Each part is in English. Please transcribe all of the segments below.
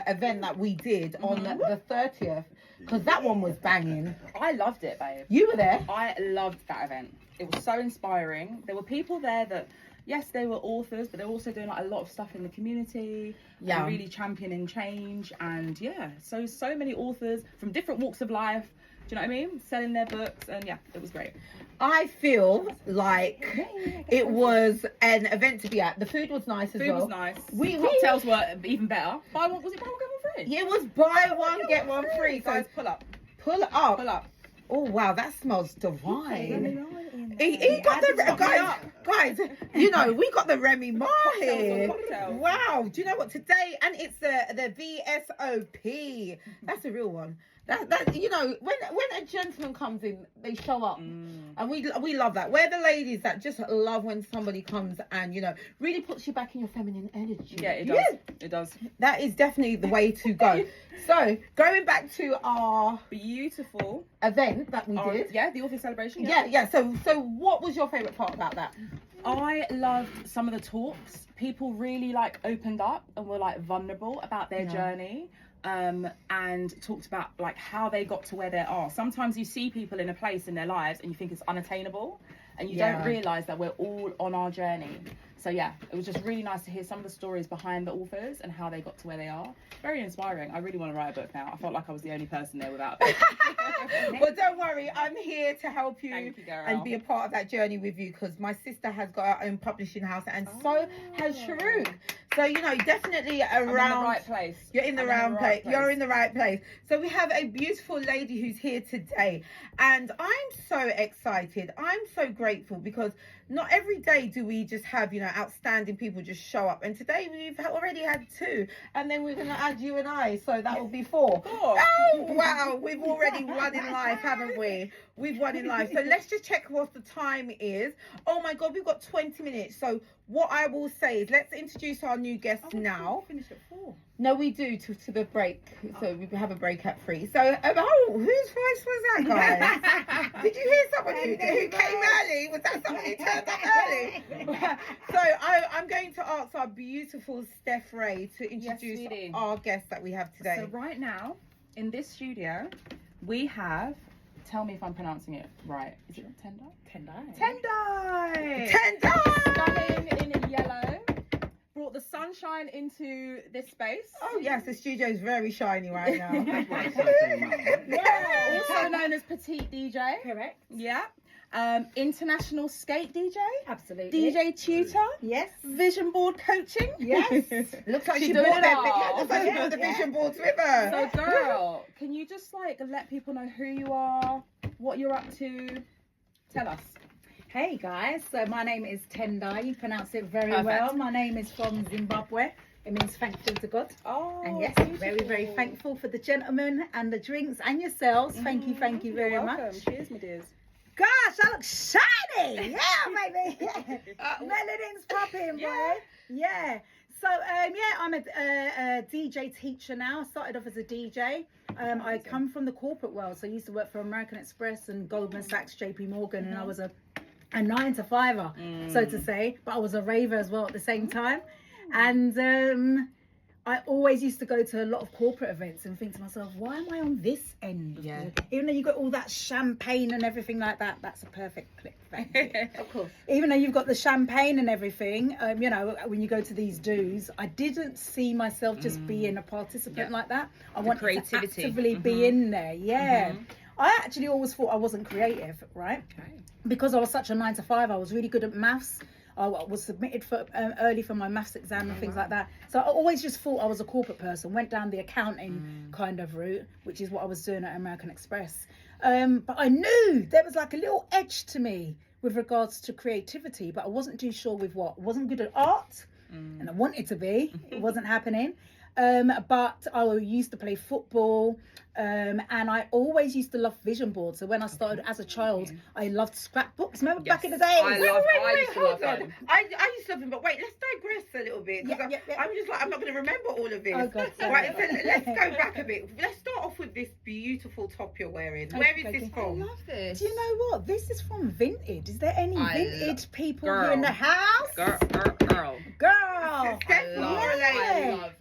event that we did on the 30th, because that one was banging. I loved it, babe. You were there? I loved that event. It was so inspiring. There were people there that, yes, they were authors, but they're also doing like a lot of stuff in the community. Yeah. And really championing change. And yeah, so many authors from different walks of life. Do you know what I mean? Selling their books, and yeah, it was great. I feel like it was an event to be at. The food was nice as well. Food was nice. Cocktails were even better. Buy one, was it buy one, get one free? It was buy one, get one free. So Guys, pull up. pull it up. Pull up. Oh wow, that smells divine. He He got the guys. You know, we got the Remy Ma here. Cocktails. Wow. Do you know what today? And it's the VSOP. That's a real one. That you know, when a gentleman comes in, they show up, and we love that. We're the ladies that just love when somebody comes and, you know, really puts you back in your feminine energy. Yeah, it does. Yeah. It does. That is definitely the way to go. So going back to our Beautiful event that we did. Yeah, the author celebration. Yeah. So what was your favourite part about that? I loved some of the talks. People really like opened up and were like vulnerable about their journey. And talked about like how they got to where they are. Sometimes you see people in a place in their lives and you think it's unattainable, and you don't realise that we're all on our journey. So yeah, it was just really nice to hear some of the stories behind the authors and how they got to where they are. Very inspiring. I really want to write a book now. I felt like I was the only person there without a book. Well, don't worry, I'm here to help you, Thank you, girl. and be a part of that journey with you, because my sister has got her own publishing house, and so has Sharuk. So, you know, definitely around. I'm in the right place. You're in the right place. You're in the right place. So we have a beautiful lady who's here today, and I'm so excited. I'm so grateful, because not every day do we just have, you know, outstanding people just show up. And today we've already had 2, and then we're going to add you and I, so that will be 4. Oh, wow. We've already won in life, haven't we? We've won in life. So let's just check what the time is. Oh my God, we've got 20 minutes. So what I will say is, let's introduce our new guest now. Finish at 4. No, we do to the break. So we have a break at 3. So, oh, whose voice was that, guys? Did you hear someone who came early? Was that someone who turned up early? So I'm going to ask our beautiful Steph Ray to introduce our guest that we have today. So right now, in this studio, we have, tell me if I'm pronouncing it right. Is it Tendai? Tendai! Stunning in yellow. Brought the sunshine into this space. Oh yes, the studio is very shiny right now. Yeah. Also known as Petite DJ. Correct. Yeah. International skate DJ. Absolutely. DJ tutor. Yes. Vision board coaching. Yes. Looks like She's she doing brought it them. all. Looks like she brought the vision boards with her. So girl, can you just like let people know who you are, what you're up to? Tell us. Hey guys, so my name is Tendai. You pronounce it very Perfect. well. My name is from Zimbabwe. It means thankful to God. Oh, And yes, beautiful. very, very thankful for the gentlemen and the drinks and yourselves. Thank you very You're much. welcome. Cheers, my dears. Gosh, I look shiny. Yeah, baby. Melanin's popping, boy. Yeah. So, I'm a DJ teacher now. I started off as a DJ. I come from the corporate world. So I used to work for American Express and Goldman Sachs, JP Morgan, and I was a 9-to-5er, so to say. But I was a raver as well at the same time. And I always used to go to a lot of corporate events and think to myself, why am I on this end? Yeah. Even though you got all that champagne and everything like that, that's a perfect clip. Of course. Even though you've got the champagne and everything, you know, when you go to these do's, I didn't see myself just being a participant like that. I wanted creativity. to actively be in there. Yeah. I actually always thought I wasn't creative, right? Okay. Because I was such a 9-to-5, I was really good at maths. I was submitted for early for my maths exam and things like that. So I always just thought I was a corporate person, went down the accounting kind of route, which is what I was doing at American Express. But I knew there was like a little edge to me with regards to creativity, but I wasn't too sure with what. I wasn't good at art, and I wanted to be. It wasn't happening. But I used to play football, and I always used to love vision boards. So when I started as a child, I loved scrapbooks. Remember back in the day? I used to love them. I used to love them, but wait, let's digress a little bit. I'm just like, I'm not going to remember all of this. Oh, God, right, so let's go back a bit. Let's start off with this beautiful top you're wearing. Where is this from? I love this. Do you know what? This is from Vintage. Is there any Vintage people Girl. here in the house? Girl. Girl. Steph,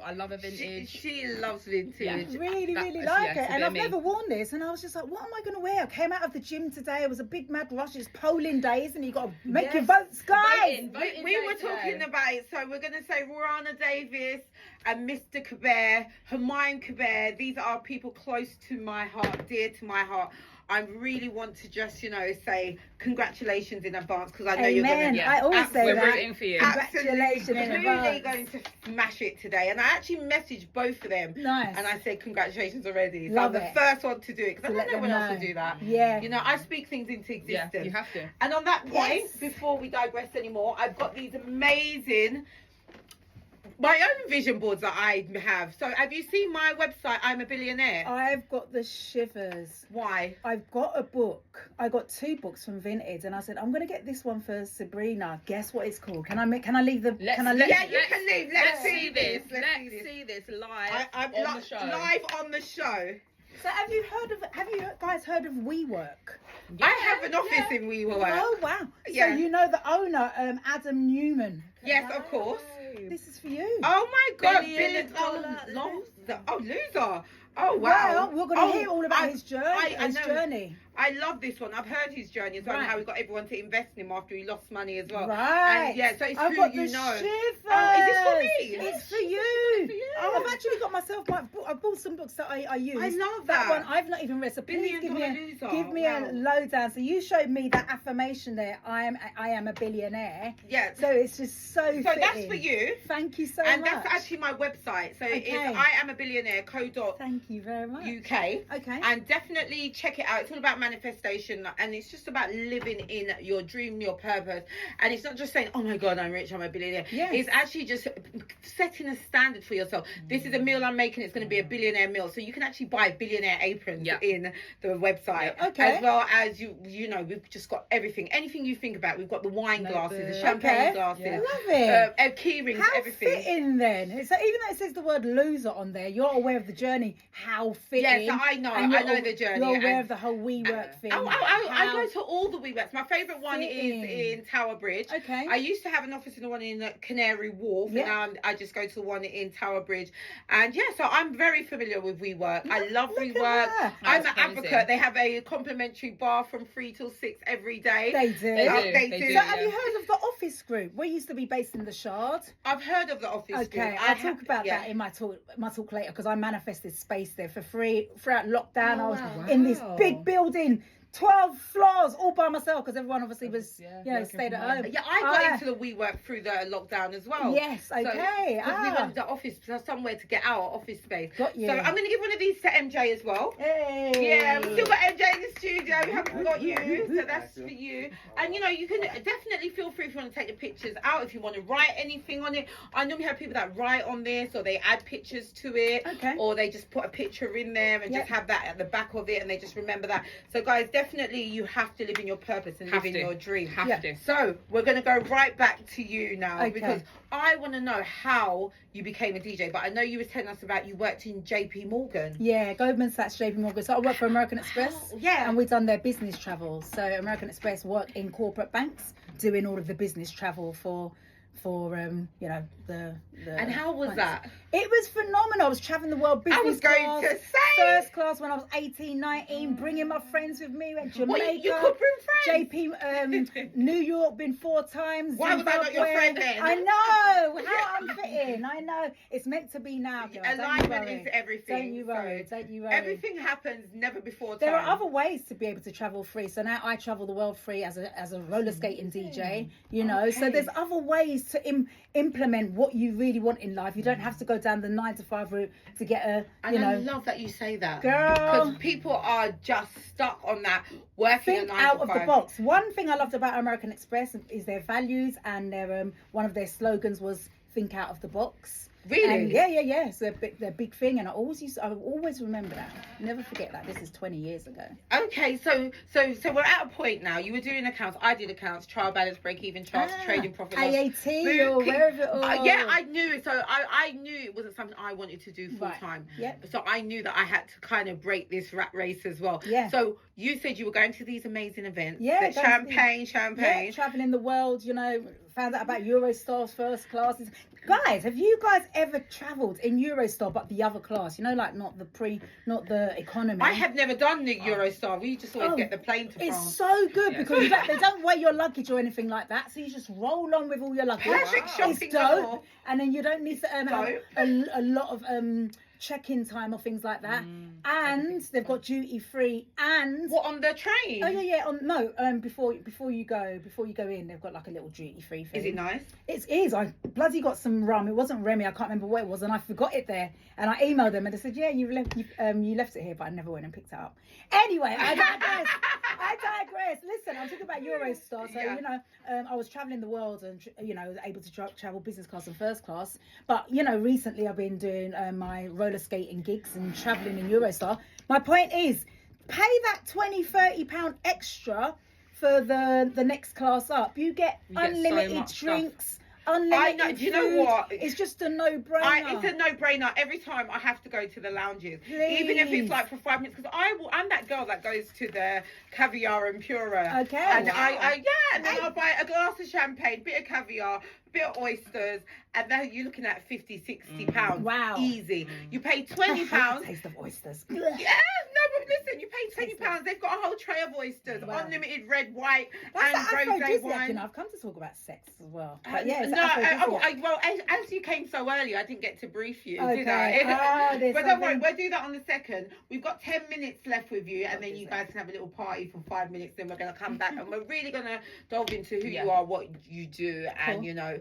I love a vintage. She loves vintage. Yeah. Really like it. And I've never worn this. And I was just like, what am I going to wear? I came out of the gym today. It was a big mad rush. It's polling days and you got to make your votes, guys. We were talking about it. So we're going to say Rana Davis and Mr. Kabir, Hermione Kabir. These are people close to my heart, dear to my heart. I really want to just, say congratulations in advance because I know you're going to. I always say we're that. rooting for you. Congratulations in advance. Really going to smash it today. And I actually messaged both of them. Nice. And I said congratulations already. So Love I'm the first one to do it because I don't know when else to do that. Yeah. I speak things into existence. Yeah, you have to. And on that point, before we digress anymore, I've got these amazing. My own vision boards that I have. So have you seen my website, I'm a Billionaire? I've got the shivers. Why? I've got a book. I got 2 books from Vintage, and I said I'm going to get this one for Sabrina. Guess what it's called? Can I leave the? Yeah, you can leave. Let's see this. Let's see this live I'm on the show. Live on the show. So have you guys heard of WeWork? Yeah, I have an office in WeWork. Oh wow! Yeah. So you know the owner, Adam Newman. Yes, of course. This is for you. Oh my God, $billion loser. Oh wow. Well, we're going to hear all about his journey. I love this one. I've heard his journey as well, and how he got everyone to invest in him after he lost money as well. Right. And yeah, so it's I've who got you the know. Shivers. Oh, is this for me? It's for you. I've actually got myself. I've bought some books that I use. I love that one. I've not even read. So please give me a lowdown. So you showed me that affirmation there. I am a billionaire. Yeah. So it's just so. So that's for you. Thank you so and much. And that's actually my website. So it's IamAbillionaire.co.uk. Thank you very much. Okay. And definitely check it out. It's all about manifestation, and it's just about living in your dream, your purpose. And it's not just saying, "Oh my God, I'm rich, I'm a billionaire." Yes. It's actually just setting a standard for yourself. This is a meal I'm making. It's going to be a billionaire meal, so you can actually buy billionaire aprons in the website. Okay. As well as we've just got everything. Anything you think about, we've got the wine glasses, the champagne glasses. Yeah. Love it. Key rings, how everything. Fitting then. So even though it says the word loser on there, you're aware of the journey. How fitting. Yes, I know. I know the journey. You're aware of the whole WeWork thing. I go to all the WeWorks. My favourite one is in Tower Bridge. Okay. I used to have an office in the one in Canary Wharf, and now I just go to the one in Tower Bridge. And so I'm very familiar with WeWork. I love WeWork. I'm an advocate. They have a complimentary bar from 3 till 6 every day. They do. They do. So have you heard of the Office Group? We used to be based in the Shard. I've heard of the Office Group. Okay, I'll talk about that in my talk later because I manifested space there for free throughout lockdown. I was in this big building, 12 floors, all by myself because everyone obviously was, stayed at home. Yeah, I got into the WeWork through the lockdown as well. Yes, okay. So, we wanted the office, somewhere to get our office space. Got you. So I'm going to give one of these to MJ as well. Hey. Yeah, we've still got MJ in the studio. We haven't got you, so that's for you. And you can definitely feel free if you want to take the pictures out, if you want to write anything on it. I normally have people that write on this, or they add pictures to it, or they just put a picture in there and just have that at the back of it, and they just remember that. So guys, definitely you have to live in your purpose and live in your dream. Have to. So we're going to go right back to you now because I want to know how you became a DJ. But I know you were telling us about you worked in JP Morgan. Yeah, Goldman Sachs, JP Morgan. So I worked for American Express. And we've done their business travel. So American Express work in corporate banks, doing all of the business travel for the and how was that? It was phenomenal. I was traveling the world business I was going class, to say first class when I was 18, 19, bringing my friends with me. Went Jamaica. Well, you could bring friends. JP, New York, been 4 times. Why was I not your friend then? I know how I'm fitting. I know it's meant to be now. Girl. Alignment is everything. Don't you worry. Don't you worry. Everything happens never before time. There are other ways to be able to travel free. So now I travel the world free as a roller skating DJ. So there's other ways to implement what you really want in life. You don't have to go down the 9 to 5 route to get a. I love that you say that, girl. Because people are just stuck on that working think out of the box. One thing I loved about American Express is their values, and their one of their slogans was "Think out of the box." Really? And yeah. So they're big thing, and I always remember that. Never forget that. This is 20 years ago. Okay, so we're at a point now. You were doing accounts. I did accounts. Trial balance, break even charts, trading profit loss. AAT or wherever. Yeah, I knew it. So I knew it wasn't something I wanted to do full time. Yep. So I knew that I had to kind of break this rat race as well. Yeah. So you said you were going to these amazing events. Yeah. Champagne. Yeah, traveling the world. found out about Eurostar's first classes. Guys, have you guys ever travelled in Eurostar but the other class? You know, like not the economy. I have never done the Eurostar. We just always get the plane to France. It's so good because they don't weigh your luggage or anything like that, so you just roll on with all your luggage. Perfect shopping. It's dope, and then you don't need to have a lot of check-in time or things like that. And they've got duty free and what, on the train? Oh yeah. Before you go in, they've got like a little duty free thing. Is it nice? It is. I bloody got some rum. It wasn't Remy. I can't remember what it was, and I forgot it there. And I emailed them and they said, yeah, you left it here, but I never went and picked it up. Anyway, I digress. Listen, I'm talking about Eurostar. So you know, I was traveling the world and was able to travel business class and first class. But recently I've been doing my roller skating gigs and traveling in Eurostar. My point is, pay that £20-30 extra for the next class up. You get unlimited drinks. Unlimited do you know what? It's just a no-brainer. It's a no-brainer. Every time I have to go to the lounges, even if it's like for 5 minutes, because I'm that girl that goes to the caviar and pura. Okay. And and then I'll buy a glass of champagne, bit of caviar, bit of oysters, and then you're looking at £50-60. Wow. Easy. You pay £20. I hate the taste of oysters. Yeah, no, but listen, you pay £20. They've got a whole tray of oysters, unlimited red, white, and rosé wine. I've come to talk about sex as well. But well, as you came so early, I didn't get to brief you, did I? But don't worry, we'll do that on the second. We've got 10 minutes left with you, and then you guys can have a little party for 5 minutes. Then we're going to come back, and we're really going to delve into who you are, what you do, and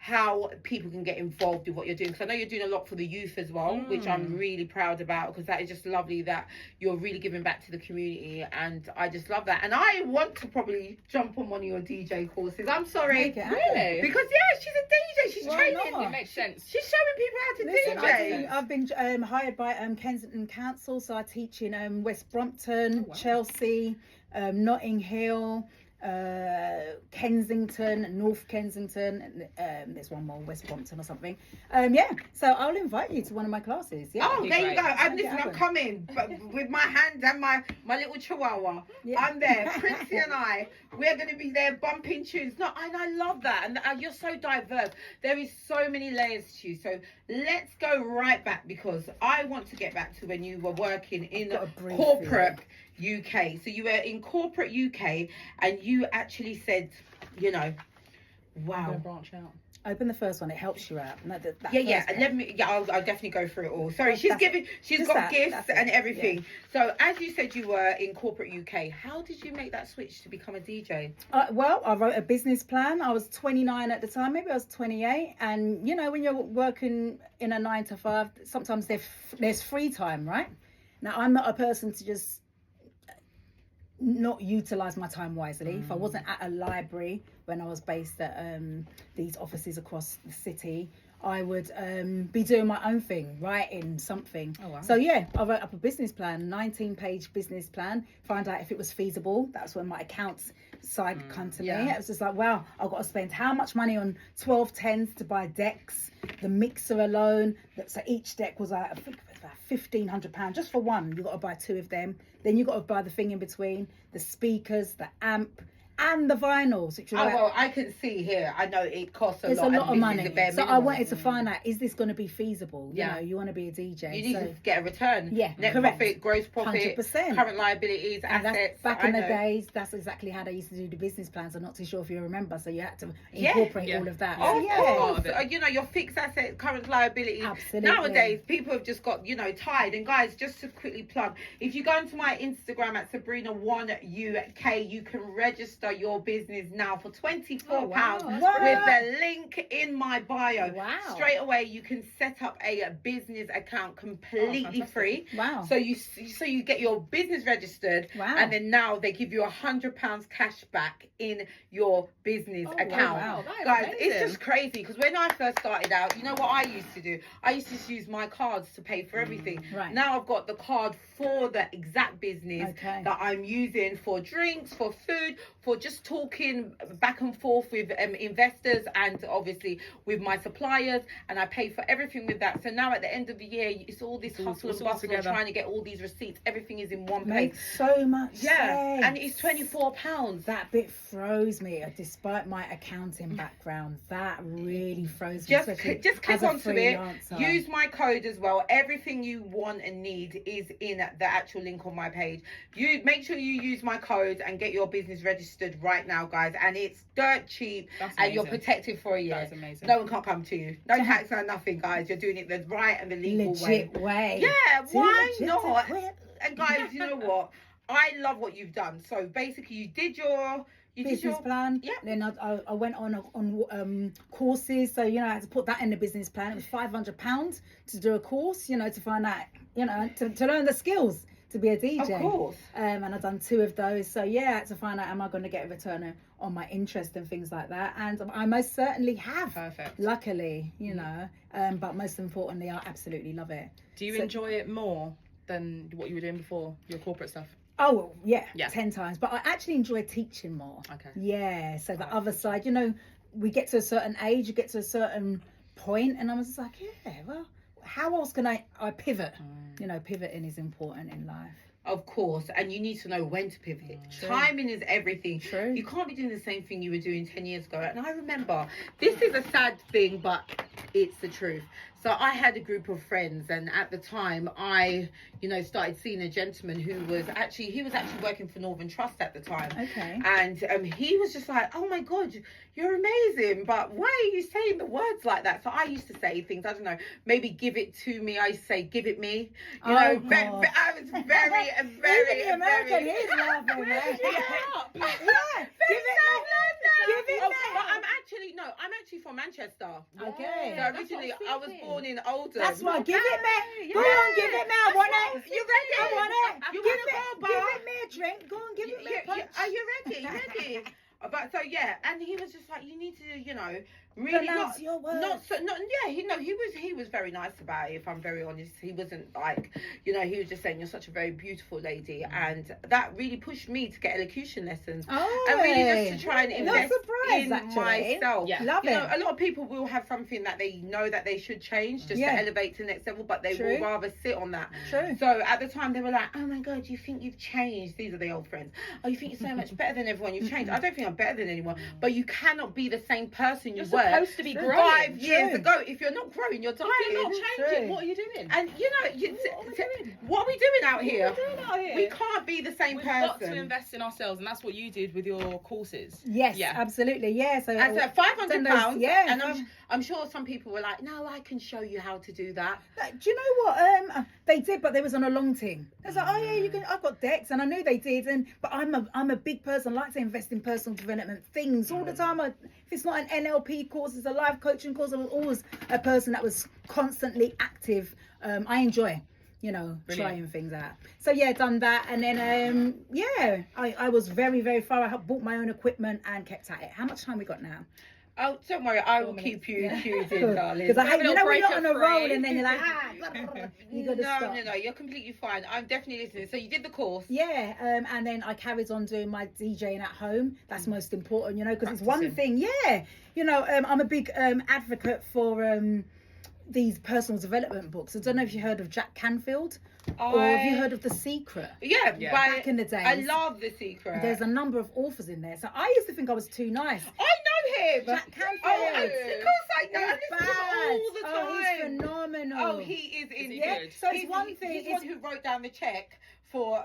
how people can get involved with what you're doing. Because I know you're doing a lot for the youth as well, which I'm really proud about, because that is just lovely that you're really giving back to the community, and I just love that. And I want to probably jump on one of your DJ courses. I'm sorry. Really? Because she's a DJ. She's training. It makes sense. She's showing people how to DJ. I've been hired by Kensington Council, so I teach in West Brompton, Chelsea, Notting Hill, Kensington, North Kensington, there's one more, West Brompton or something. So I'll invite you to one of my classes. There you go. I'm coming, but with my hand and my little chihuahua. I'm there. Princey and we're going to be there bumping tunes. No, and I love that. And you're so diverse. There is so many layers to you. So let's go right back, because I want to get back to when you were working in corporate UK. So you were in corporate UK, and you actually said, wow. Branch out. Open the first one. It helps you out. No, I'll definitely go through it all. Sorry, she's got gifts and everything. Yeah. So as you said, you were in corporate UK. How did you make that switch to become a DJ? Well, I wrote a business plan. I was 29 at the time. Maybe I was 28. And when you're working in a 9 to 5, sometimes there's free time, right? Now, I'm not a person to just not utilize my time wisely. If I wasn't at a library when I was based at these offices across the city, I would be doing my own thing, writing something. Oh, wow. So I wrote up a business plan, 19-page business plan, find out if it was feasible. That's when my accounts side come to me. It was just like, wow, I've got to spend how much money on 1210s to buy decks, the mixer alone. So each deck was I think it was about £1,500 just for one. You got to buy 2 of them. Then you got to buy the thing in between, the speakers, the amp, and the vinyls. Which I can see here. I know it costs a lot of money. So I wanted to find out, is this going to be feasible? You want to be a DJ. You need to get a return. Yeah, net correct. Profit, gross profit, 100%. Current liabilities, and assets. Back in the days, that's exactly how they used to do the business plans. I'm not too sure if you remember. So you had to incorporate all of that. Oh, of course. Your fixed assets, current liabilities. Absolutely. Nowadays, people have just got, tied. And guys, just to quickly plug, if you go into my Instagram at Sabrina1UK, you can register your business now for £24 with the link in my bio. Wow. Straight away you can set up a business account completely free. Wow. So you get your business registered, and then now they give you £100 cash back in your business account. Wow. Guys, it's just crazy, because when I first started out, you know what I used to do? I used to just use my cards to pay for everything. Right. Now I've got the card for the exact business that I'm using for drinks, for food, for just talking back and forth with investors and obviously with my suppliers, and I pay for everything with that. So now at the end of the year, it's all this hustle and bustle of trying to get all these receipts. Everything is in one place. Makes so much sense. And it's £24. That bit froze me, despite my accounting background. That really froze me. Just click onto it. Use my code as well. Everything you want and need is in the actual link on my page. You make sure you use my code and get your business registered right now, guys. And it's dirt cheap, and you're protected for a year. That's amazing. No one can't come to you. No tax, no nothing, guys. You're doing it the right and the legal way. Yeah, why not? And guys, you know what? I love what you've done. So basically, you did your business plan. Yeah. Then I went on courses. So, I had to put that in the business plan. It was £500 to do a course, to find out, to learn the skills to be a DJ. Of course. And I've done 2 of those. So, I had to find out, am I going to get a return on my interest and things like that? And I most certainly have. Perfect. Luckily, but most importantly, I absolutely love it. Do you enjoy it more than what you were doing before, your corporate stuff? Oh, yeah, 10 times. But I actually enjoy teaching more. Okay. Yeah, so the other side, we get to a certain age, you get to a certain point, and I was just like, well, how else can I pivot? Pivoting is important in life. Of course, and you need to know when to pivot. True. Timing is everything. True. You can't be doing the same thing you were doing 10 years ago. And I remember, this is a sad thing, but it's the truth. So I had a group of friends, and at the time I, started seeing a gentleman who was actually working for Northern Trust at the time. Okay. And he was just like, oh my God, you're amazing, but why are you saying the words like that? So I used to say things, I don't know, maybe give it to me. I used to say, give it me. I was very, Even the American is laughing, man. Give it me. But I'm actually from Manchester. Okay. So originally I was born in Oldham. That's why. Give it me. Go on, give it me. I want it. You ready? I want it. You Give want it me a drink. Go on, give it me a punch. Are you ready? Ready? But so yeah, and he was just like, you need to, really pronounce your words. He was very nice about it, if I'm very honest. He wasn't like, he was just saying, you're such a very beautiful lady, and that really pushed me to get elocution lessons. And really just to try and invest in myself. Yeah. Love it. A lot of people will have something that they know that they should change just to elevate to the next level, but they will rather sit on that. True. So at the time they were like, oh my God, you think you've changed? These are the old friends. Oh, you think you're so much better than everyone. You've changed. I don't think I'm better than anyone, but you cannot be the same person you were supposed to be growing 5 years ago. If you're not growing, you're dying. If you're not changing, what are you doing? And what are we doing out here? We can't be the same person. We've got to invest in ourselves, and that's what you did with your courses. Yes, absolutely. Yeah. So and so £500. Yeah. And I'm sure some people were like, no, I can show you how to do that. Do you know what? They did, but they was on a long team. They was like, oh yeah, you can. I've got decks, and I knew they did. But I'm a big person. I like to invest in personal development things all the time. If it's not an NLP course, it's a life coaching course. I was always a person that was constantly active. I enjoy, trying things out. So yeah, done that, and then I was very, very far. I bought my own equipment and kept at it. How much time we got now? Oh, don't worry, I will keep you cued in, darling. Because I hate, when you're on a roll and then you're like, you got to stop. No, you're completely fine. I'm definitely listening. So you did the course. Yeah, and then I carried on doing my DJing at home. That's most important, because it's one thing. Yeah, I'm a big advocate for these personal development books. I don't know if you heard of Jack Canfield or have you heard of The Secret? Yeah, back in the days. I love The Secret. There's a number of authors in there. So I used to think I was too nice. I know him. Jack Canfield. Oh, of course I know. I listen to him all the time. Oh, he's phenomenal. Oh, he is good. So it's one thing. He's one who wrote down the check for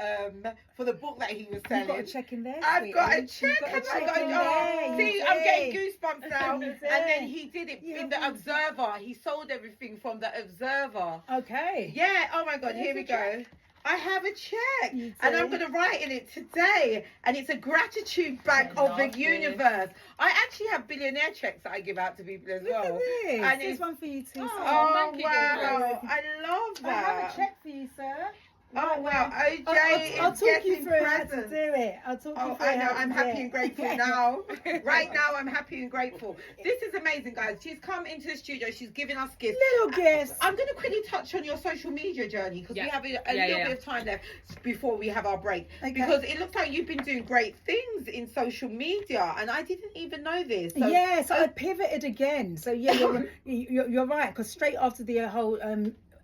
the book that he was selling. You've got a check in there. I've got a check. See, I'm getting goosebumps now. And then he did it in the Observer. He sold everything from the Observer. Okay. Yeah. Oh my God. Here we go. I have a check, and I'm going to write in it today, and it's a gratitude bank of the universe. I actually have billionaire checks that I give out to people as well. Look at this. And There's one for you too. Oh, wow. I love that. I have a check for you, sir. Oh, wow. OJ I'll is talk you getting through how to presents. do it. I'll talk you Oh, through I know. how to I'm do happy it. and grateful now. Right now, I'm happy and grateful. This is amazing, guys. She's come into the studio. She's giving us gifts. Little gifts. I'm going to quickly touch on your social media journey because we have a little bit of time left before we have our break. Okay. Because it looks like you've been doing great things in social media, and I didn't even know this. So, So I pivoted again. So yeah, you're right. Because straight after the whole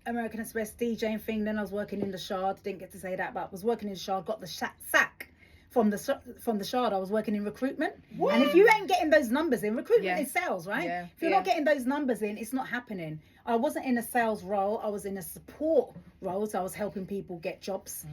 American Express DJing thing, then I was working in the Shard. Didn't get to say that, but I was working in the Shard. Got the sack from the Shard. I was working in recruitment. What? And if you ain't getting those numbers in, recruitment is sales, right? Yeah. If you're not getting those numbers in, it's not happening. I wasn't in a sales role. I was in a support role. So I was helping people get jobs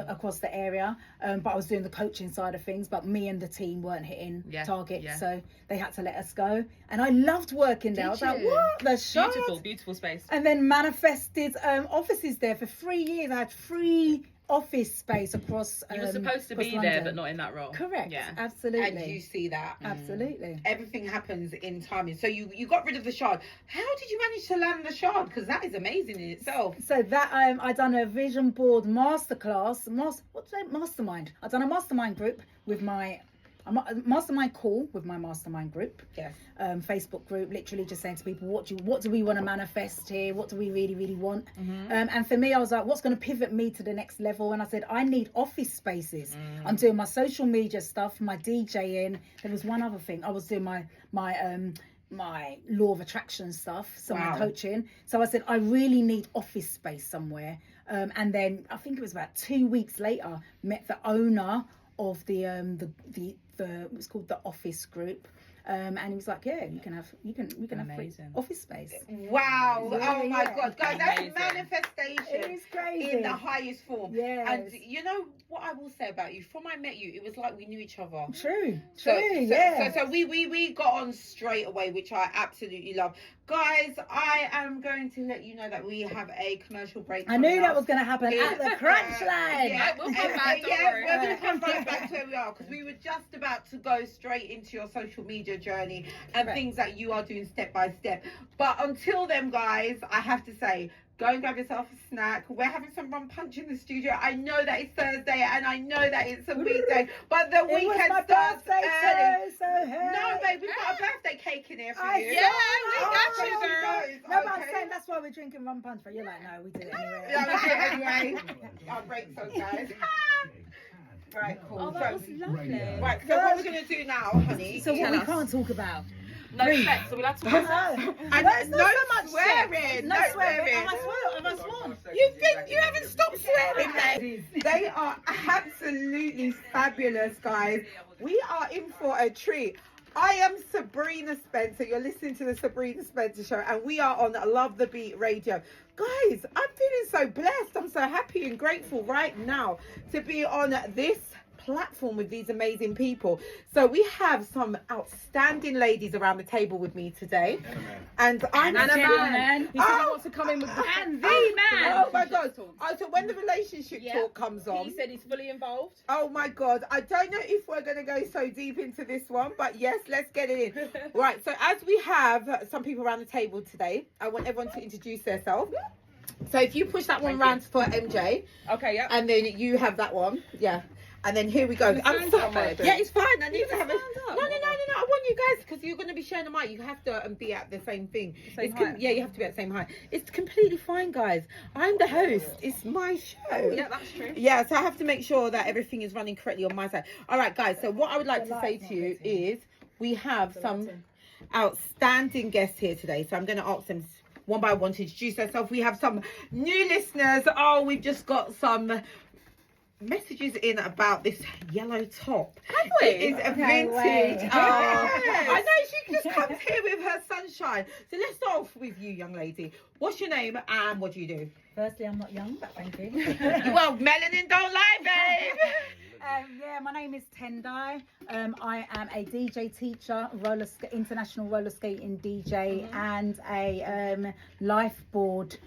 across the area. But I was doing the coaching side of things. But me and the team weren't hitting targets. Yeah. So they had to let us go. And I loved working there. I was like, what? The Shard? Beautiful space. And then manifested offices there for 3 years. I had free office space across. You were supposed to be London. there, but not in that role. Correct. Yeah. Absolutely. And you see that. Absolutely. Everything happens in timing. So you got rid of the Shard. How did you manage to land the Shard? Because that is amazing in itself. So that I done a vision board masterclass. Mastermind. I done a mastermind group with my mastermind call with my mastermind group. Yes. Facebook group, literally just saying to people, what do we want to manifest here? What do we really, really want? And for me, I was like, what's going to pivot me to the next level? And I said, I need office spaces. I'm doing my social media stuff, my DJing. There was one other thing. I was doing my law of attraction stuff, so my coaching. So I said, I really need office space somewhere. And then I think it was about 2 weeks later, met the owner of the it's called the Office Group. And he was like, yeah, you can have free office space. Wow. Oh my Yeah. God, guys, that's manifestation. It is crazy. In the highest form. Yes. And you know what I will say about you? From I met you, it was like we knew each other. True. So Yeah. we got on straight away, which I absolutely love. Guys, I am going to let you know that we have a commercial break. I knew that was going to happen at the crunch line. Yeah, we'll come back, don't worry. we're going to come right back to where we are because we were just about to go straight into your social media journey and things that you are doing step by step. But until then, guys, I have to say, go and grab yourself a snack. We're having some rum punch in the studio. I know that it's Thursday and I know that it's a weekday, but the weekend starts early. So No, babe, we've got a birthday cake in here for you. we got you, girl. No, but I'm saying that's why we're drinking rum punch. But you're like, no, we did it anyway. Yeah, we did it anyway. Our break's on, guys. Right, cool. Oh, that was lovely. Right, so what we're going to do now, honey. So what we can't talk about. No sex, so we'll have to No, and no, no so much swearing. No swearing. Have I sworn? you haven't stopped swearing, mate. They are absolutely fabulous, guys. We are in for a treat. I am Sabrina Spencer. You're listening to the Sabrina Spencer Show, and we are on Love the Beat Radio. Guys, I'm feeling so blessed. I'm so happy and grateful right now to be on this platform with these amazing people. So we have some outstanding ladies around the table with me today, and I'm and a man. He said he wants to come in with And the man. Oh my God! Oh, so when the relationship talk comes on, He said he's fully involved. oh my God, I don't know if we're going to go so deep into this one, but yes, let's get it in. Right, so as we have some people around the table today, I want everyone to introduce themselves. So if you push that one round for MJ, Okay, yeah. and then you have that one, yeah. And then here we go. I'm sorry. Yeah, it's fine. I need to have it. No. I want you guys, because you're going to be sharing the mic. You have to be at the same thing. Yeah, you have to be at the same height. It's completely fine, guys. I'm the host. It's my show. Yeah, that's true. Yeah, so I have to make sure that everything is running correctly on my side. All right, guys. So what I would like to say to you is we have some outstanding guests here today. So I'm going to ask them one by one to introduce themselves. We have some new listeners. Oh, we've just got some messages in about this yellow top. Have we? It is a vintage. Yes. I know, she just comes here with her sunshine. So let's start off with you, young lady. What's your name and what do you do? Firstly, I'm not young, but thank you. Well, melanin don't lie, babe. Yeah, my name is Tendai. I am a DJ teacher, international roller skating DJ, and a life coach,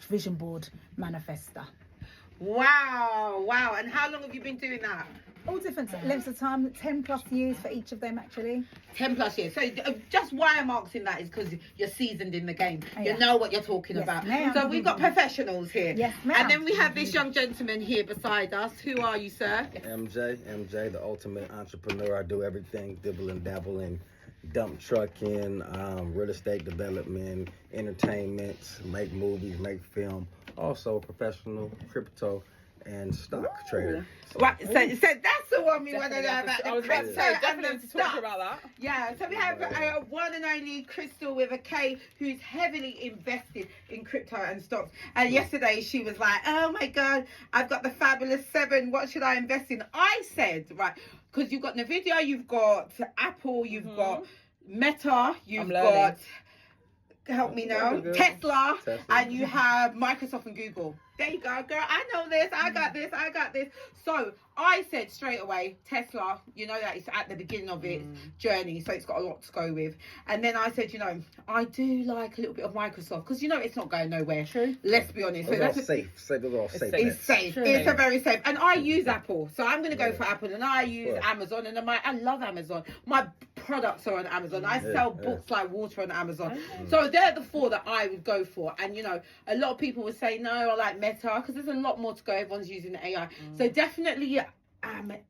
vision board manifester. Wow. And how long have you been doing that? All different lengths of time, 10 plus years for each of them actually. 10 plus years. So just why I'm asking that is because you're seasoned in the game. Yeah. You know what you're talking Yes, about. ma'am. So we've got professionals here. Yes, ma'am. And then we have this young gentleman here beside us. Who are you, sir? MJ, the ultimate entrepreneur. I do everything, dibble and dabble in dump trucking, real estate development, entertainment, make movies, make film. Also professional crypto and stock trader. Right, so that's the one we want to know about. I was about to say, definitely to talk about that. Yeah, so we have one and only Crystal with a K who's heavily invested in crypto and stocks. And yesterday she was like, oh my God, I've got the fabulous 7. What should I invest in? I said, right, because you've got NVIDIA, you've got Apple, you've got Meta, you've got, help me now, Tesla, and you have Microsoft and Google. There you go, girl. I know this. I got this. So I said straight away, Tesla, you know that it's at the beginning of its journey, so it's got a lot to go with. And then I said, I do like a little bit of Microsoft because it's not going nowhere. True. Let's be honest. So that's safe. It's all safe. It's safe. True. It's a very safe. And I use Apple, so I'm going to go for Apple. And I use Amazon, and I love Amazon. My products are on Amazon. I sell books like water on Amazon. So they're the 4 that I would go for. And a lot of people would say, no, I like Meta because there's a lot more to go. Everyone's using AI. So definitely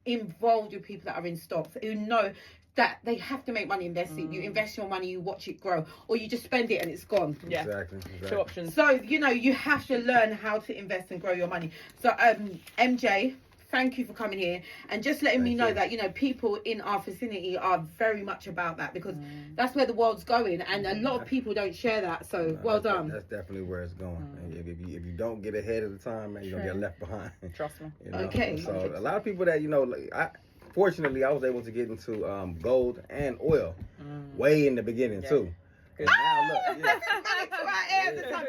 involved with people that are in stocks who know that they have to make money investing. You invest your money, you watch it grow, or you just spend it and it's gone. Yeah, exactly. 2 options. So you have to learn how to invest and grow your money. So MJ, thank you for coming here and just letting me know that people in our vicinity are very much about that, because that's where the world's going, and a lot of people don't share that. So well done. That's definitely where it's going. And if you don't get ahead of the time, man, you're gonna get left behind. Trust me. Okay. So a lot of people that fortunately I was able to get into gold and oil way in the beginning too. And now look,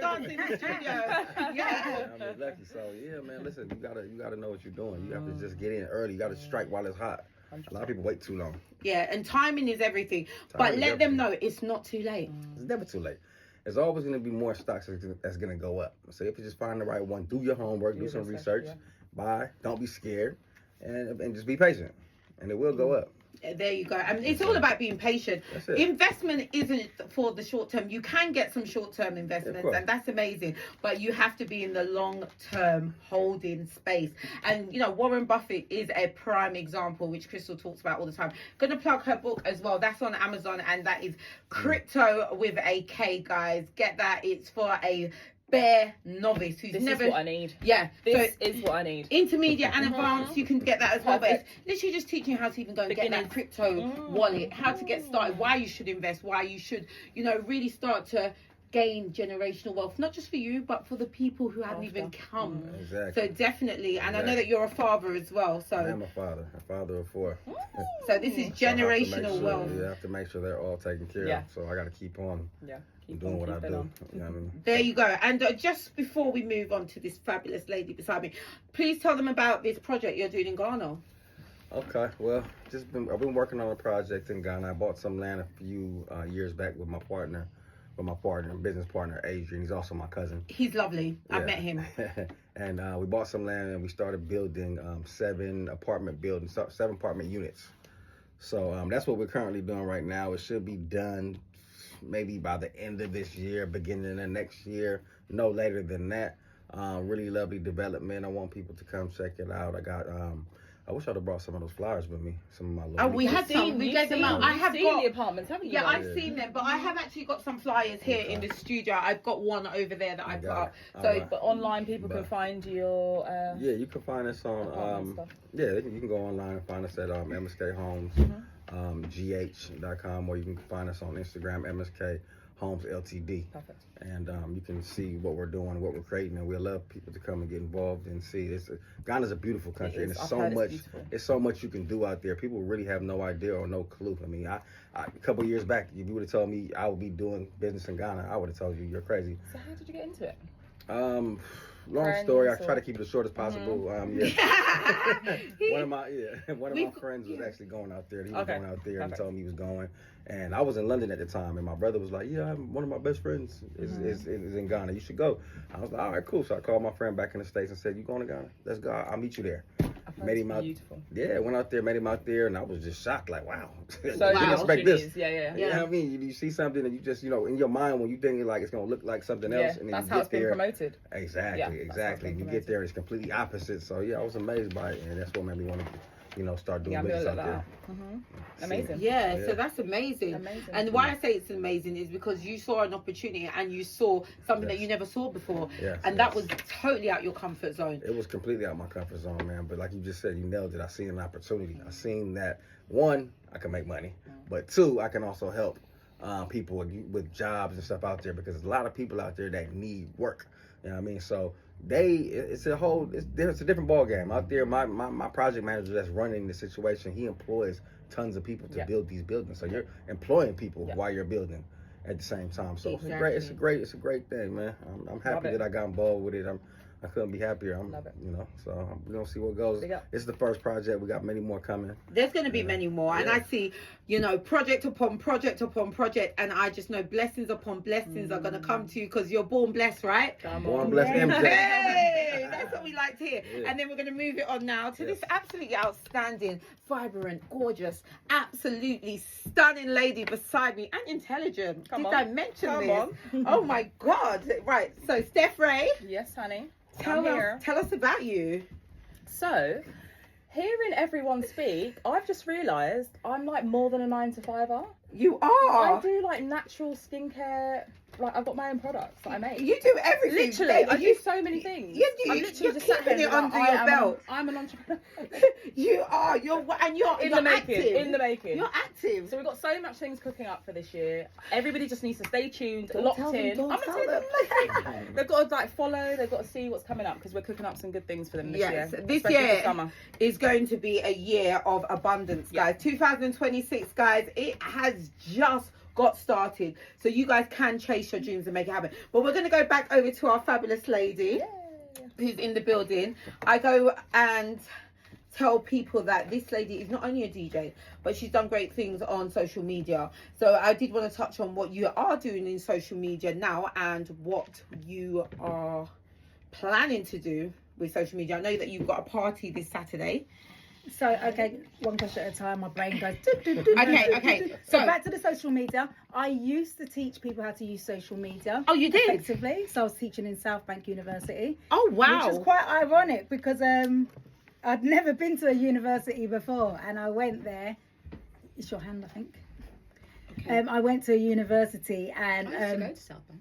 dancing in the studio. I'm lucky. So man, listen, you gotta know what you're doing. You have to just get in early. You gotta strike while it's hot. A lot of people wait too long. Yeah, and timing is everything. But let them know it's not too late. It's never too late. There's always going to be more stocks that's going to go up. So if you just find the right one, do your homework, do some research, buy, don't be scared, and just be patient, and it will go up. There you go. I mean, it's all about being patient. Investment isn't for the short term. You can get some short term investments, and that's amazing. But you have to be in the long term holding space. And Warren Buffett is a prime example, which Crystal talks about all the time. Gonna plug her book as well. That's on Amazon, and that is Crypto with a K, guys. Get that. It's for a bare novice who's never. This is what I need. Yeah, this is what I need. Intermediate and advanced, you can get that as well. But it's literally just teaching you how to even go and get that crypto wallet, how to get started, why you should invest, why you should, really start to gain generational wealth, not just for you, but for the people who haven't even come. Exactly. So definitely, and I know that you're a father as well. So I am a father of 4. So this is generational wealth. You have to make sure they're all taken care of. So I got to keep on. Doing what I do. You know what I mean? There you go. And just before we move on to this fabulous lady beside me, please tell them about this project you're doing in Ghana. Okay, well, I've been working on a project in Ghana. I bought some land a few years back with my business partner, Adrian. He's also my cousin. He's lovely. I've met him. And we bought some land and we started building 7 apartment units. So that's what we're currently doing right now. It should be done maybe by the end of this year, beginning of next year, no later than that. Really lovely development. I want people to come check it out. I wish I'd have brought some of those flyers with me. Some of my we had some. We gave them out. I have seen the apartments, haven't you? Yeah, I've seen them, but I have actually got some flyers here in the studio. I've got one over there that I put up. So, but online people can find your. You can find us on. You can go online and find us at MSK Homes. GH.com, or you can find us on Instagram, MSK Homes Ltd. Perfect. And you can see what we're doing, what we're creating, and we love people to come and get involved and see. Ghana's a beautiful country, and it's so much you can do out there. People really have no idea or no clue. I mean, a couple years back, if you would have told me I would be doing business in Ghana, I would have told you you're crazy. So how did you get into it? Long story. I try to keep it as short as possible. One of my friends was actually going out there. He was going out there and told me he was going. And I was in London at the time, and my brother was like, "Yeah, one of my best friends is in Ghana. You should go." I was like, "All right, cool." So I called my friend back in the States and said, "You going to Ghana? Let's go. I'll meet you there." met him out. Beautiful. Yeah, went out there, met him out there, and I was just shocked. Like, wow, So didn't expect this. Yeah. You know what I mean? You see something and you just, in your mind when you think like it's gonna look like something else, and then that's you how get it's been there. promoted. Exactly. You get there, it's completely opposite. So yeah, I was amazed by it, and that's what made me want to, start doing business out there. Amazing. Yeah, so that's amazing. And why I say it's amazing is because you saw an opportunity and you saw something that you never saw before, and that was totally out your comfort zone. It was completely out my comfort zone, man. But like you just said, you nailed it. I seen an opportunity. I seen that, one, I can make money, but two, I can also help people with jobs and stuff out there, because there's a lot of people out there that need work. You know what I mean? So it's a different ball game out there. My project manager that's running the situation, he employs tons of people to build these buildings. So you're employing people while you're building at the same time. So it's a great thing, man. I'm happy that I got involved with it. I couldn't be happier. Love it. So we're gonna see what goes. It's the first project. We got many more coming. There's gonna be many more, and I see, project upon project upon project, and I just know blessings upon blessings are gonna come to you because you're born blessed, right? Born blessed, MJ. Hey, that's what we like to hear. And then we're gonna move it on now to this absolutely outstanding, vibrant, gorgeous, absolutely stunning lady beside me, and intelligent. Did I mention this? Oh my God! Right. So Steph Ray. Yes, honey. Tell us about you. So, hearing everyone speak, I've just realised I'm like more than a 9-to-5er. You are. I do like natural skincare. Like, I've got my own products that I make. You do everything. Literally, I do so many things. You're just sat keeping it under your belt. I'm an entrepreneur. You are. You're in the making. Active. In the making. You're active. So we've got so much things cooking up for this year. Everybody just needs to stay tuned, locked in. I'm not telling them. They've got to follow. They've got to see what's coming up, because we're cooking up some good things for them this year. This year is going to be a year of abundance, guys. 2026, guys. It has just got started, so you guys can chase your dreams and make it happen. But we're going to go back over to our fabulous lady who's in the building. I go and tell people that this lady is not only a DJ, but she's done great things on social media. So I did want to touch on what you are doing in social media now and what you are planning to do with social media. I know that you've got a party this Saturday. So, okay, one question at a time. My brain goes. Okay. So back to the social media. I used to teach people how to use social media. Oh, you did? Effectively. So I was teaching in South Bank University. Oh, wow. Which is quite ironic because I'd never been to a university before, and I went there. It's your hand, I think. Okay. I went to a university and I used to go to South Bank.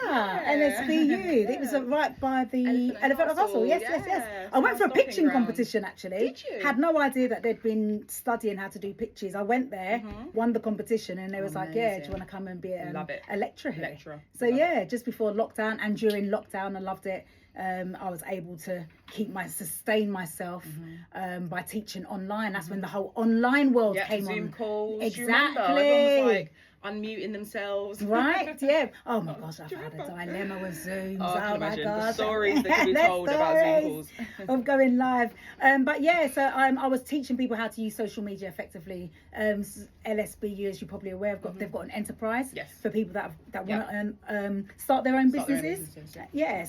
LSBU. It was right by the Elephant and Castle. Yes. I went for a pitching competition actually. Did you? Had no idea that they'd been studying how to do pitches. I went there, won the competition, and they was like, "Yeah, do you want to come and be a lecturer here?" So just before lockdown and during lockdown, I loved it. I was able to sustain myself by teaching online. That's when the whole online world came on. Zoom calls. Exactly. Everyone was like unmuting themselves. Right? Yeah. Oh my gosh, I've had a dilemma with Zooms. Oh my gosh. The stories that can be told about Zoom calls. Of going live. So I was teaching people how to use social media effectively. LSBU, as you're probably aware, they've got an enterprise for people that want to start their own businesses.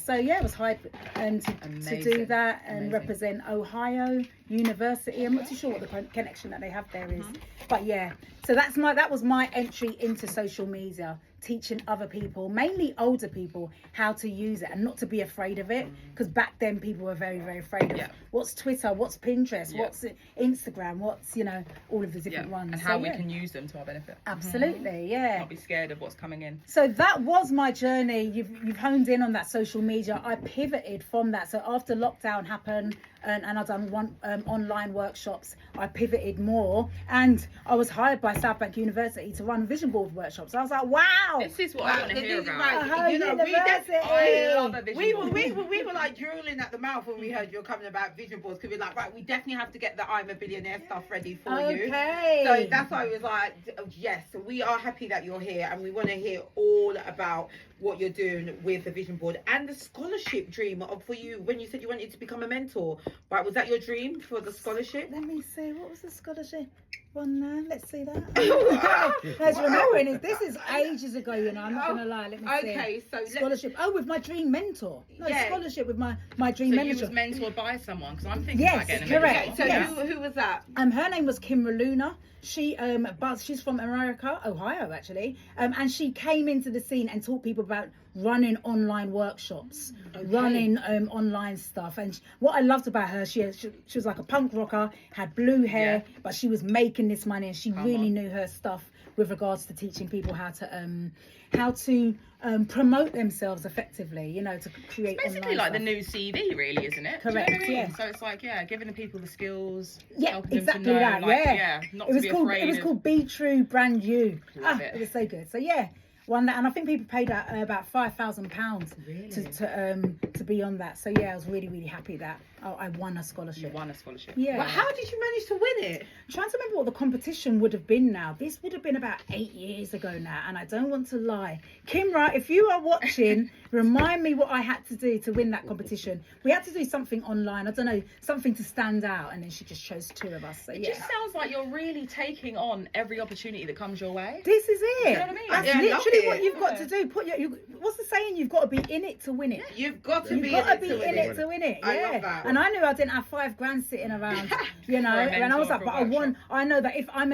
So I was hired to do that and represent Ohio University. I'm not too sure what the connection that they have there is, but so that was my entry into social media, teaching other people, mainly older people, how to use it and not to be afraid of it, because back then people were very, very afraid of what's Twitter, what's Pinterest, what's Instagram, what's all of the different ones, and how we can use them to our benefit. Absolutely. Not be scared of what's coming in. So that was my journey. You've honed in on that social media. I pivoted from that. So after lockdown happened and I've done one online workshops, I pivoted more, and I was hired by South Bank University to run vision board workshops. I was like, wow, this is what I want to hear about. I love a vision board. We were like drooling at the mouth when we heard you were coming about vision boards, because we're like, right, we definitely have to get the I'm a Billionaire stuff ready for you. So that's why I was like, yes, we are happy that you're here, and we want to hear all about what you're doing with the vision board and the scholarship dream for you when you said you wanted to become a mentor. Right, was that your dream for the scholarship? Let me see, what was the scholarship one now? Let's see that. Let's remembering this is ages ago, you know. I'm not gonna lie. Let me see. Okay, so scholarship. Oh, with my dream mentor. No, Yeah. scholarship with my dream So mentor. you was mentored by someone, because I'm thinking Yes, about getting a correct. mentor. so who was that? Her name was Kimra Luna. She she's from America, Ohio actually, and she came into the scene and taught people about running online workshops, running online stuff. And what I loved about her, she was like a punk rocker, had blue hair, but she was making this money, and she really knew her stuff with regards to teaching people how to promote themselves effectively, you know, to create It's basically online like the stuff. new CV, really, isn't it? Correct, Do you know what I mean? yeah. So it's like, giving the people the skills, Yeah, helping exactly them to know, that. like, not it to was be called. afraid It was of... called Be True, Brand You. Love it. It was so good. So yeah, won that, and I think people paid about £5,000 to be on that. So yeah, I was really happy that I won a scholarship. You won a scholarship. Yeah. Well, how did you manage to win it? I'm trying to remember what the competition would have been now. This would have been about 8 years ago now, and I don't want to lie. Kimra, if you are watching, remind me what I had to do to win that competition. We had to do something online, I don't know, something to stand out, and then she just chose 2 of us. So It yeah. just sounds like you're really taking on every opportunity that comes your way. This is it. You know what I mean? That's Yeah, I love literally it. what you've got to do. What's the saying? You've got to be in it to win it. You've got to You've be got to be win in it to win it. I Yeah. love that. And I knew I didn't have £5,000 sitting around, you know. For a And I was mentor, like, for but a I won. workshop. I know that if I'm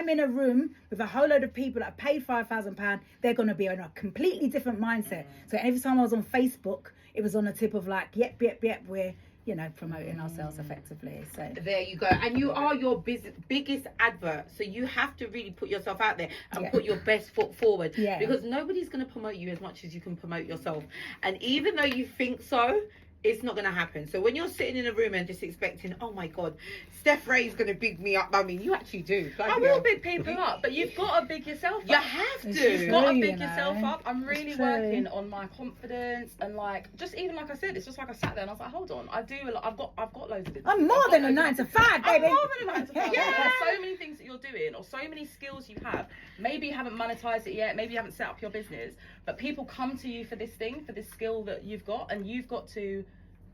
in a room with a whole load of people that have paid £5,000, they're going to be on a completely different mindset. So every time I was on Facebook, it was on a tip of like, yep, we're, you know, promoting ourselves effectively. So There you go. And you are your biggest advert. So you have to really put yourself out there and Yeah. put your best foot forward. Yeah. Because nobody's going to promote you as much as you can promote yourself. And even though you think so, it's not going to happen. So when you're sitting in a room and just expecting, oh my God, Steph Ray's going to big me up. I mean, you actually do. I will big people up, but you've got to big yourself up. You have It's to. You've got to true, big you know. yourself up. I'm really true. working on my confidence, and like, just even like I said, it's just like I sat there and I was like, hold on, I do a lot. I've got loads of business. I'm more than a 9 to 5, baby. I'm more than a 9 to 5. Yeah. There's so many things that you're doing, or so many skills you have. Maybe you haven't monetized it yet. Maybe you haven't set up your business, but people come to you for this thing, for this skill that you've got, and you've got to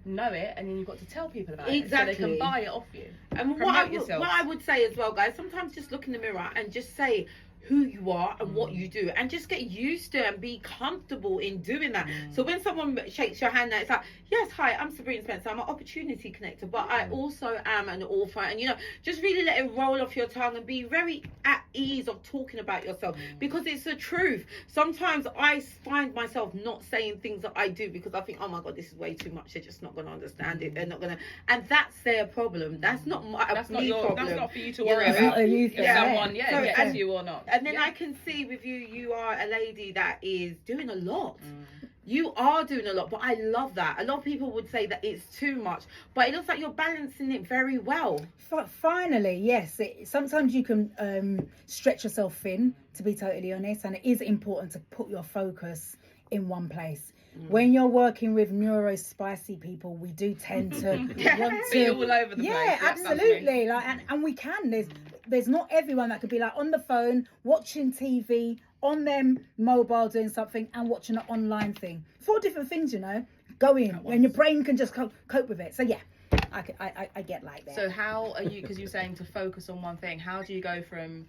know it, and then you've got to tell people about it so they can buy it off you. And Promote what yourself. I would say as well, guys, sometimes just look in the mirror and just say who you are and what you do, and just get used to and be comfortable in doing that. So when someone shakes your hand, it's like, yes, hi, I'm Sabrina Spencer, I'm an opportunity connector, but I also am an author. And you know, just really let it roll off your tongue and be very at ease of talking about yourself, because it's the truth. Sometimes I find myself not saying things that I do because I think, oh my God, this is way too much, they're just not going to understand it, they're not going to, and that's their problem. That's not That's not me your. problem. That's not for you to You worry know? about. You If think, yeah. someone, So, gets and- you or not. And then I can see with you, you are a lady that is doing a lot. You are doing a lot, but I love that. A lot of people would say that it's too much, but it looks like you're balancing it very well. Finally, yes. Sometimes you can stretch yourself thin, to be totally honest, and it is important to put your focus in one place. When you're working with neurospicy people, we do tend to want Be to all over the place. yeah, that's me. absolutely. Like, and we can. There's not everyone that could be like on the phone, watching TV, on them mobile doing something, and watching an online thing. 4 different things, you know. Go in, and your brain can just cope with it. So yeah, I get like that. So how are you? Because you're saying to focus on one thing. How do you go from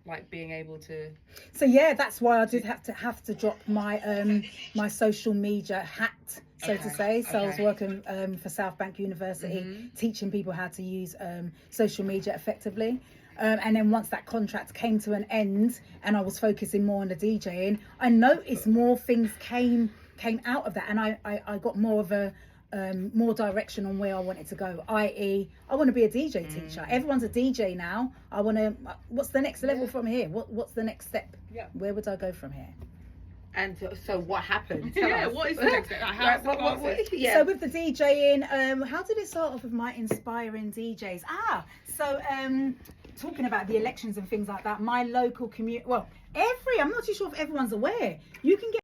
like being able to? So yeah, that's why I did have to drop my my social media hat, so to say. So I was working for South Bank University, teaching people how to use social media effectively. And then once that contract came to an end and I was focusing more on the DJing, I noticed more things came out of that, and I got more of a more direction on where I wanted to go, i.e. I want to be a DJ teacher. Everyone's a DJ now. I want to, what's the next level from here? What's the next step? Yeah. Where would I go from here? And so what happened? Tell Yeah, us. what is the next step? Like, how's the process? Yeah. So with the DJing, how did it start off with my inspiring DJs? Talking about the elections and things like that, my local community, I'm not too sure if everyone's aware, you can get